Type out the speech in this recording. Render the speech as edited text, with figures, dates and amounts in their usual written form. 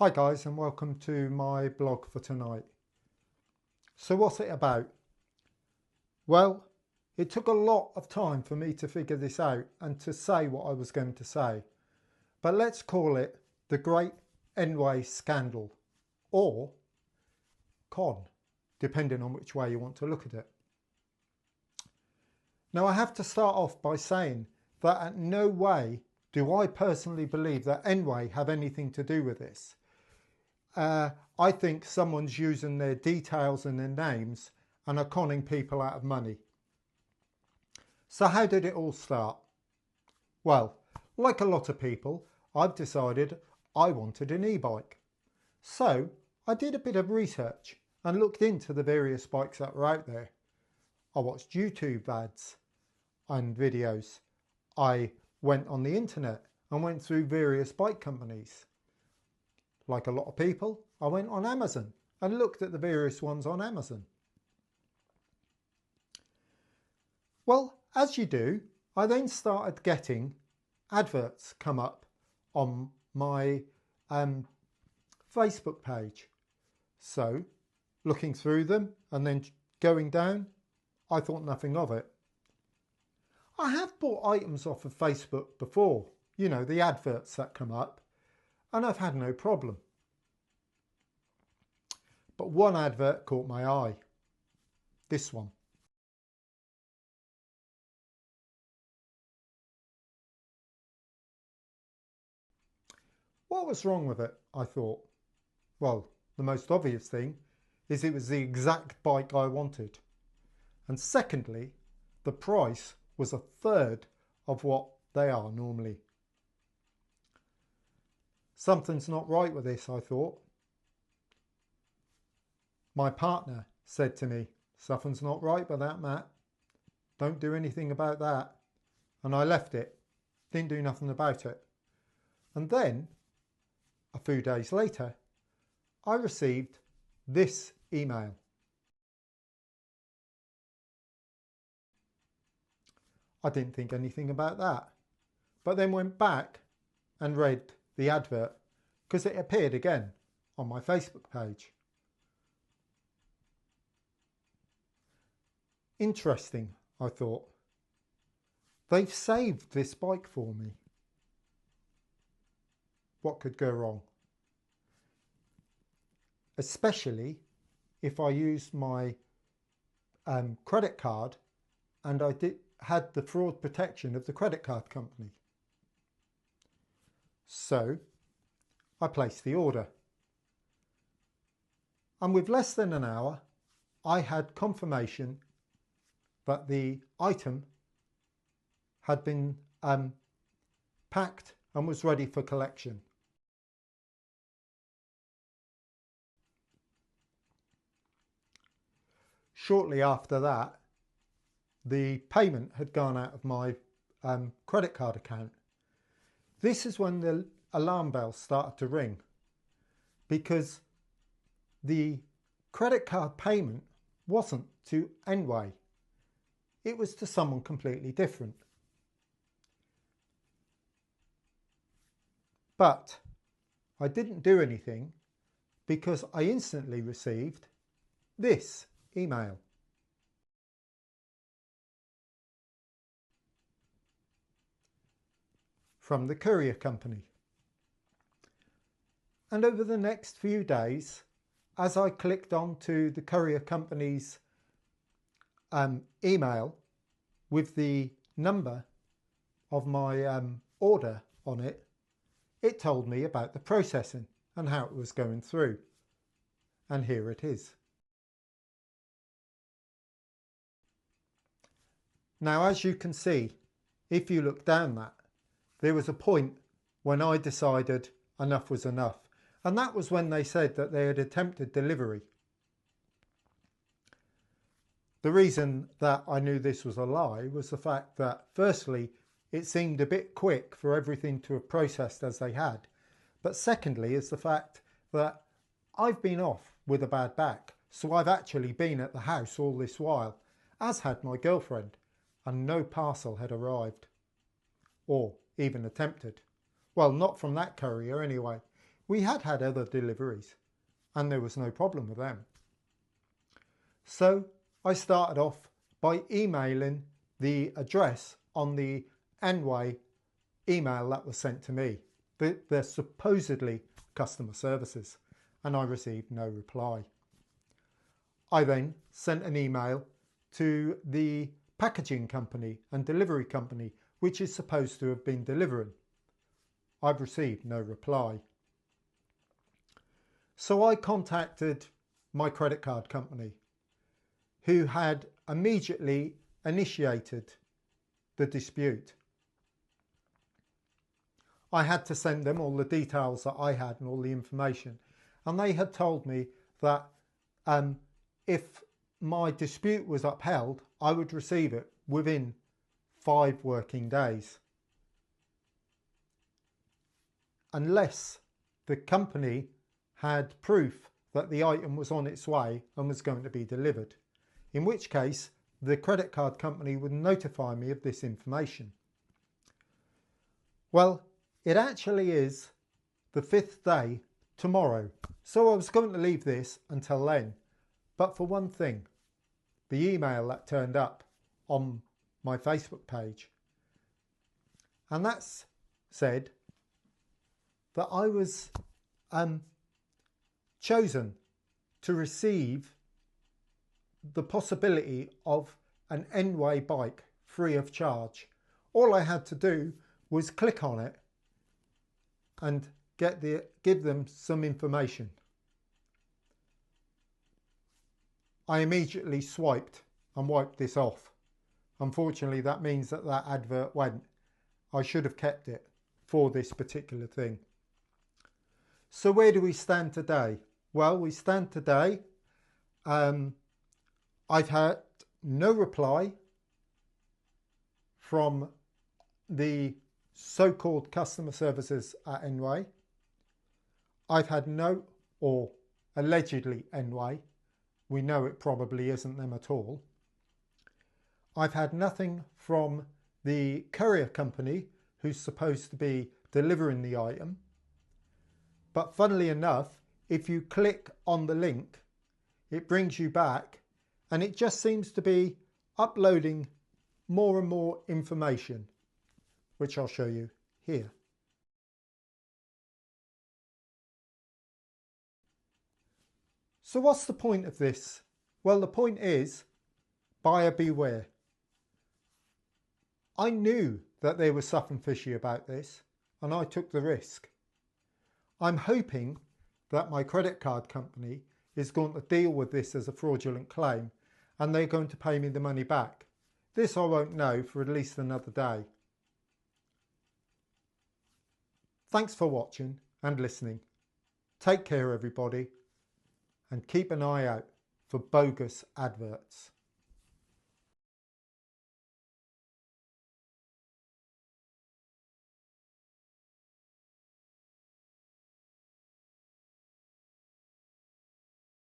Hi guys, and welcome to my blog for tonight. So what's it about? Well, it took a lot of time for me to figure this out and to say what I was going to say. But let's call it the Great ENGWE Scandal, or con, depending on which way you want to look at it. Now I have to start off by saying that at no way do I personally believe that ENGWE have anything to do with this. I think someone's using their details and their names and are conning people out of money. So how did it all start? Well, like a lot of people, I've decided I wanted an e-bike. So I did a bit of research and looked into the various bikes that were out there. I watched YouTube ads and videos. I went on the internet and went through various bike companies. Like a lot of people, I went on Amazon and looked at the various ones on Amazon. Well, as you do, I then started getting adverts come up on my Facebook page. So, looking through them and then going down, I thought nothing of it. I have bought items off of Facebook before, you know, the adverts that come up, and I've had no problem. But one advert caught my eye. This one. What was wrong with it, I thought? Well, the most obvious thing is it was the exact bike I wanted. And secondly, the price was a third of what they are normally. Something's not right with this, I thought. My partner said to me, something's not right with that, Matt. Don't do anything about that. And I left it. Didn't do nothing about it. And then, a few days later, I received this email. I didn't think anything about that, but then went back and read the advert because it appeared again on my Facebook page. Interesting, I thought. They've saved this bike for me. What could go wrong? Especially if I used my credit card and I had the fraud protection of the credit card company. So I placed the order. And with less than an hour, I had confirmation that the item had been packed and was ready for collection. Shortly after that, the payment had gone out of my credit card account. This is when the alarm bells started to ring, because the credit card payment wasn't to ENGWE. It was to someone completely different. But I didn't do anything because I instantly received this email. From the courier company. And over the next few days, as I clicked onto the courier company's email with the number of my order on it, it told me about the processing and how it was going through. And here it is. Now, as you can see, if you look down that, there was a point when I decided enough was enough. And that was when they said that they had attempted delivery. The reason that I knew this was a lie was the fact that, firstly, it seemed a bit quick for everything to have processed as they had. But secondly is the fact that I've been off with a bad back. So I've actually been at the house all this while, as had my girlfriend, and no parcel had arrived. Or even attempted. Well, not from that courier anyway. We had had other deliveries and there was no problem with them. So I started off by emailing the address on the ENGWE email that was sent to me. They're supposedly customer services, and I received no reply. I then sent an email to the packaging company and delivery company, which is supposed to have been delivering. I've received no reply. So I contacted my credit card company, who had immediately initiated the dispute. I had to send them all the details that I had and all the information, and they had told me that if my dispute was upheld, I would receive it within 5 working days, unless the company had proof that the item was on its way and was going to be delivered, in which case the credit card company would notify me of this information. Well, it actually is the 5th day tomorrow, so I was going to leave this until then, but for one thing, the email that turned up on my Facebook page, and that's said that I was chosen to receive the possibility of an ENGWE bike free of charge. All I had to do was click on it and give them some information. I immediately swiped and wiped this off. Unfortunately, that means that that advert went. I should have kept it for this particular thing. So where do we stand today? Well, we stand today. I've had no reply from the so-called customer services at ENGWE. I've had no, or allegedly ENGWE, we know it probably isn't them at all. I've had nothing from the courier company who's supposed to be delivering the item. But funnily enough, if you click on the link, it brings you back and it just seems to be uploading more and more information, which I'll show you here. So what's the point of this? Well, the point is, buyer beware. I knew that they were something fishy about this and I took the risk. I'm hoping that my credit card company is going to deal with this as a fraudulent claim and they're going to pay me the money back. This I won't know for at least another day. Thanks for watching and listening. Take care everybody, and keep an eye out for bogus adverts.